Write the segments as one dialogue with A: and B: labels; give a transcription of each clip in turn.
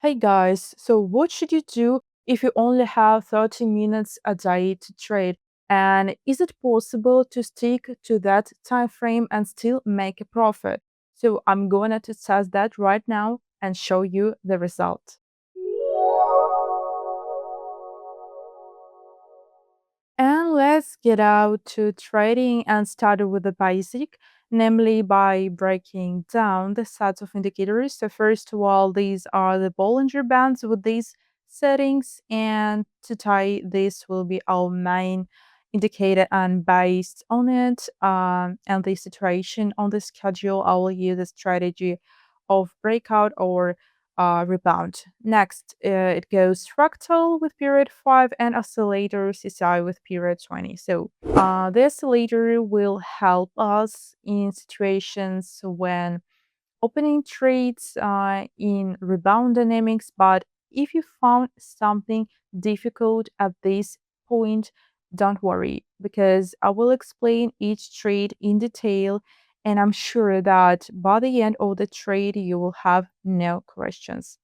A: Hey guys, so what should you do if you only have 30 minutes a day to trade? And is it possible to stick to that time frame and still make a profit? So I'm going to test that right now and show you the result. And let's get out to trading and start with the basic, namely by breaking down the sets of indicators. So first of all, these are the Bollinger Bands with these settings, and today this will be our main indicator, and based on it and the situation on the schedule, I will use a strategy of breakout or rebound. Next, it goes fractal with period 5 and oscillator CCI with period 20. So the oscillator will help us in situations when opening trades in rebound dynamics, but if you found something difficult at this point, don't worry because I will explain each trade in detail, and I'm sure that by the end of the trade you will have no questions.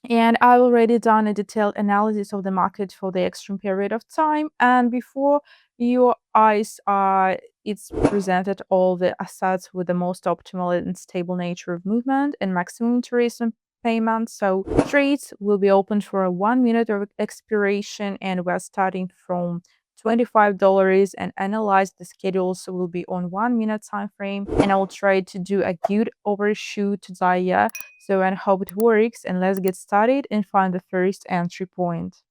A: And I've already done a detailed analysis of the market for the extreme period of time. And before your eyes are, it's presented all the assets with the most optimal and stable nature of movement and maximum interest and payment. So trades will be open for a 1 minute of expiration, and we're starting from $25 and analyze the schedules will be on 1 minute time frame, and I'll try to do a good overshoot today. So I hope it works, and let's get started and find the first entry point.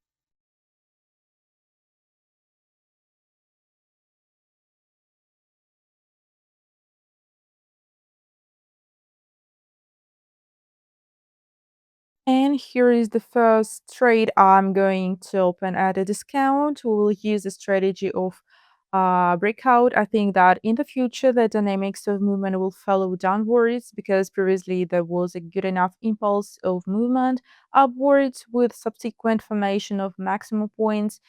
A: And here is the first trade I'm going to open at a discount. We will use the strategy of breakout. I think that in the future, the dynamics of movement will follow downwards because previously there was a good enough impulse of movement upwards with subsequent formation of maximum points.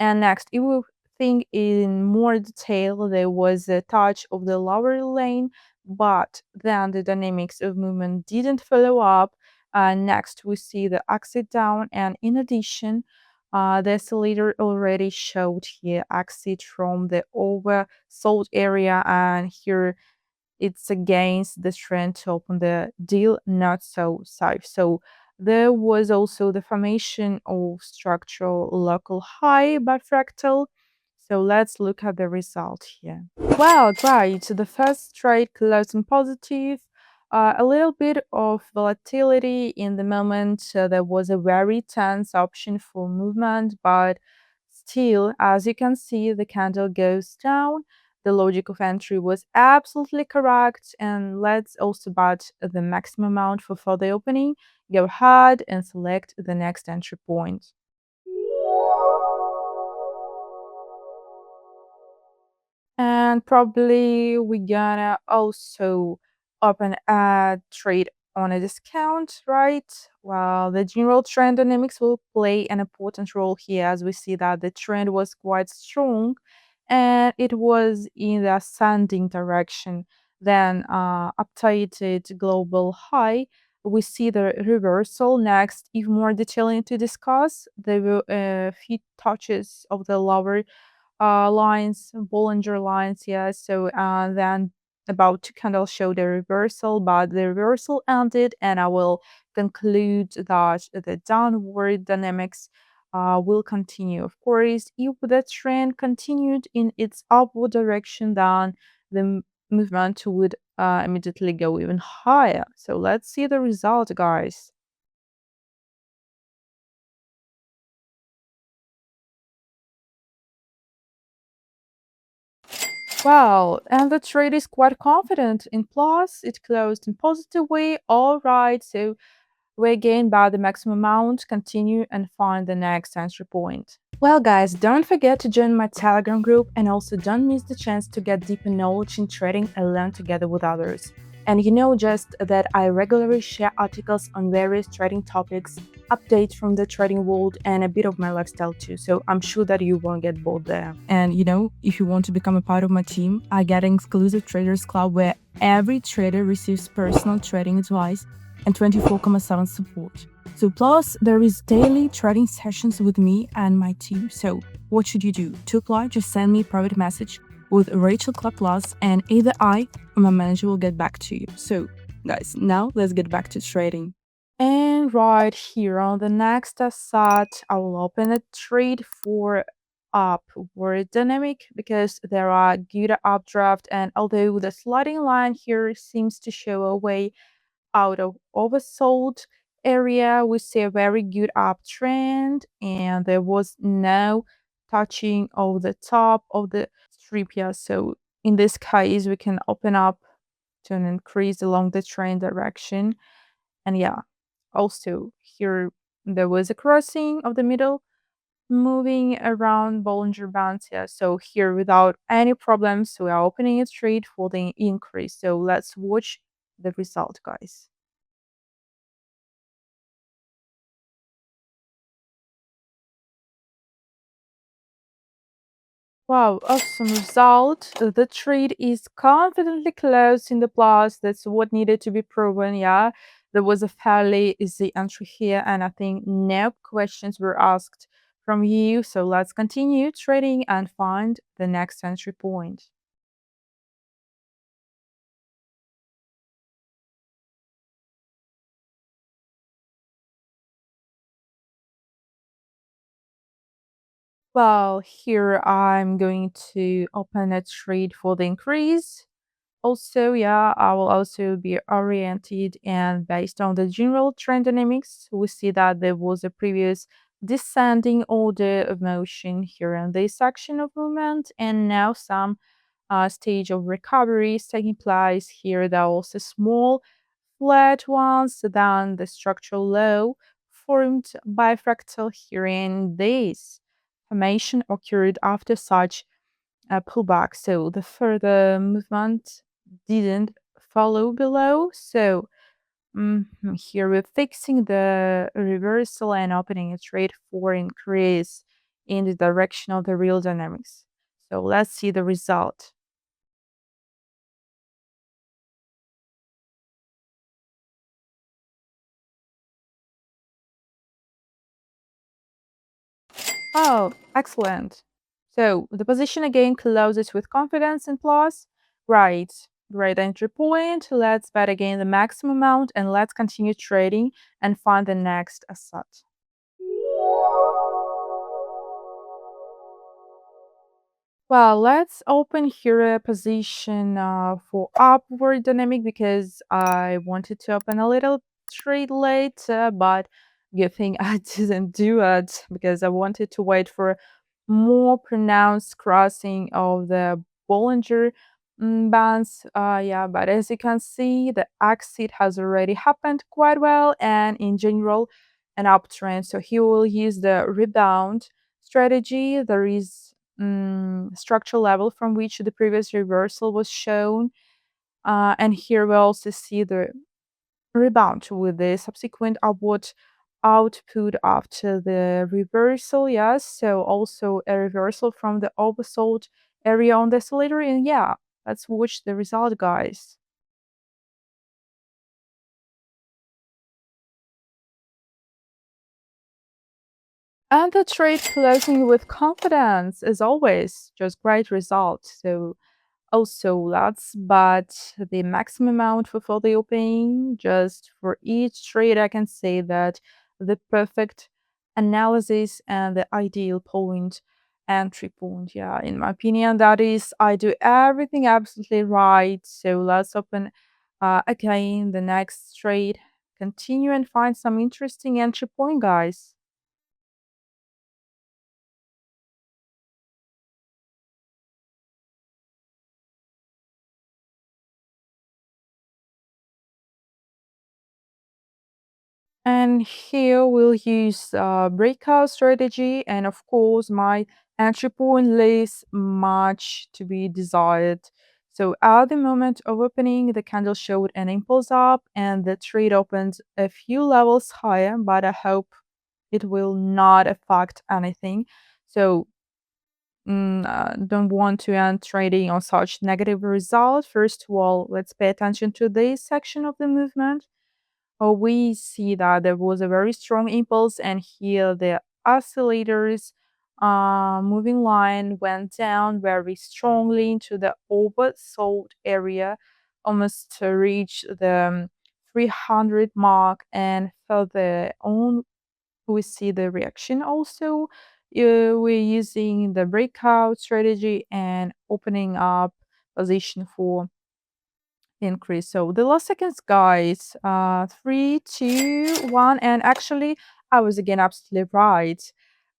A: And next, if we think in more detail, there was a touch of the lower lane, but then the dynamics of movement didn't follow up. Next, we see the exit down, and in addition, the oscillator already showed here exit from the oversold area, and here it's against the trend to open the deal not so safe. So there was also the formation of structural local high by fractal. So let's look at the result here. Well, great. The first trade closed in positive. A little bit of volatility in the moment. There was a very tense option for movement, but still, as you can see, the candle goes down. The logic of entry was absolutely correct. And let's also bet the maximum amount for further opening. Go ahead and select the next entry point. And probably we're gonna also open a trade on a discount, right? Well, the general trend dynamics will play an important role here, as we see that the trend was quite strong and it was in the ascending direction. Then updated global high. We see the reversal next. If more detailing to discuss, there were a few touches of the lower lines, Bollinger lines, yeah. So then about two candles show the reversal, but the reversal ended, and I will conclude that the downward dynamics will continue. Of course, if the trend continued in its upward direction, then the movement would immediately go even higher. So let's see the result, guys. Well, and the trade is quite confident. In plus, it closed in positive way. All right, so we again buy the maximum amount, continue, and find the next entry point. Well, guys, don't forget to join my Telegram group, and also don't miss the chance to get deeper knowledge in trading and learn together with others. And you know just that I regularly share articles on various trading topics, updates from the trading world, and a bit of my lifestyle too. So I'm sure that you won't get bored there. And you know, if you want to become a part of my team, I get an exclusive traders club where every trader receives personal trading advice and 24.7 support. So plus there is daily trading sessions with me and my team. So what should you do? To apply, just send me a private message with Rachel Club Plus and either I or my manager will get back to you. So guys, now let's get back to trading. And right here on the next asset, I will open a trade for upward dynamic because there are good updraft, and although the sliding line here seems to show a way out of oversold area, we see a very good uptrend, and there was no touching of the top of the strip here. So in this case, we can open up to an increase along the trend direction. And yeah, also here there was a crossing of the middle moving around Bollinger Bands. Yeah, so here without any problems, we are opening a trade for the increase. So let's watch the result, guys. Wow, awesome result. The trade is confidently closed in the plus. That's what needed to be proven. Yeah, there was a fairly easy entry here, and I think no questions were asked from you. So let's continue trading and find the next entry point. Well, here I'm going to open a trade for the increase. Also, yeah, I will also be oriented and based on the general trend dynamics, we see that there was a previous descending order of motion here in this section of movement, and now some stage of recovery is taking place. Here, there are also small flat ones, then the structural low formed by fractal here, and this formation occurred after such pullback. So the further movement didn't follow below. So here we're fixing the reversal and opening a trade for increase in the direction of the real dynamics. So let's see the result. Oh, excellent. So the position again closes with confidence and plus. Right. Great entry point. Let's bet again the maximum amount and let's continue trading and find the next asset. Well, let's open here a position for upward dynamic because I wanted to open a little trade late, but good thing I didn't do it because I wanted to wait for more pronounced crossing of the Bollinger Bands. Yeah, but as you can see, the exit has already happened quite well, and in general, an uptrend. So he will use the rebound strategy. There is structural level from which the previous reversal was shown. And here we also see the rebound with the subsequent upward output after the reversal. Yes, so also a reversal from the oversold area on the oscillator. And yeah, let's watch the result, guys. And the trade closing with confidence, as always, just great result. So also, let's but the maximum amount for the opening. Just for each trade, I can say that the perfect analysis and the ideal point, entry point. Yeah, in my opinion, that is, I do everything absolutely right. So let's open again the next trade, continue and find some interesting entry point, guys. And here we'll use breakout strategy, and of course my entry point leaves much to be desired. So at the moment of opening, the candle showed an impulse up and the trade opened a few levels higher, but I hope it will not affect anything. So don't want to end trading on such negative result. First of all, let's pay attention to this section of the movement. we see that there was a very strong impulse, and here the oscillators moving line went down very strongly into the oversold area, almost to reach the 300 mark, and further on we see the reaction also. We're using the breakout strategy and opening up position for increase. So the last seconds, guys, 3, 2, 1, and actually, I was again absolutely right.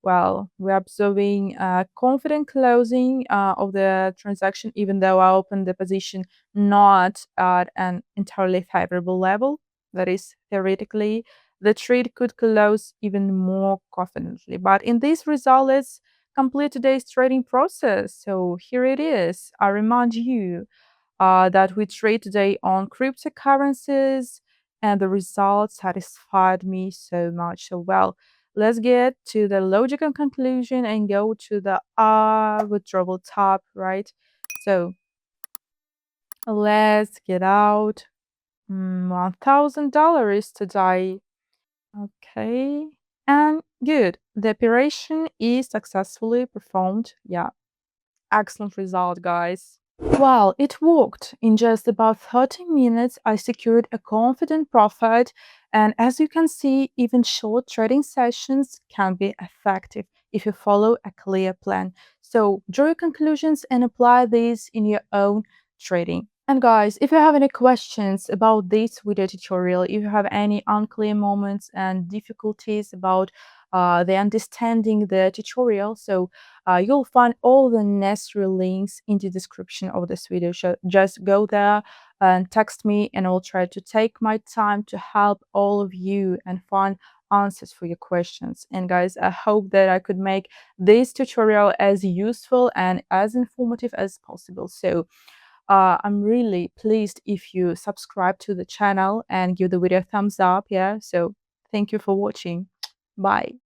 A: Well, we're observing a confident closing of the transaction, even though I opened the position not at an entirely favorable level. That is, theoretically, the trade could close even more confidently. But in this result, let's complete today's trading process. So here it is. I remind you that we trade today on cryptocurrencies, and the results satisfied me so much. So, well, let's get to the logical conclusion and go to the withdrawal tab, right? So, let's get out $1,000 today. Okay. And good. The operation is successfully performed. Yeah. Excellent result, guys. Well, it worked. In just about 30 minutes, I secured a confident profit. And as you can see, even short trading sessions can be effective if you follow a clear plan. So, draw your conclusions and apply these in your own trading. And guys, if you have any questions about this video tutorial, if you have any unclear moments and difficulties about the understanding the tutorial, so you'll find all the necessary links in the description of this video. So just go there and text me, and I'll try to take my time to help all of you and find answers for your questions. And guys, I hope that I could make this tutorial as useful and as informative as possible. So I'm really pleased if you subscribe to the channel and give the video a thumbs up. Yeah, so thank you for watching. Bye.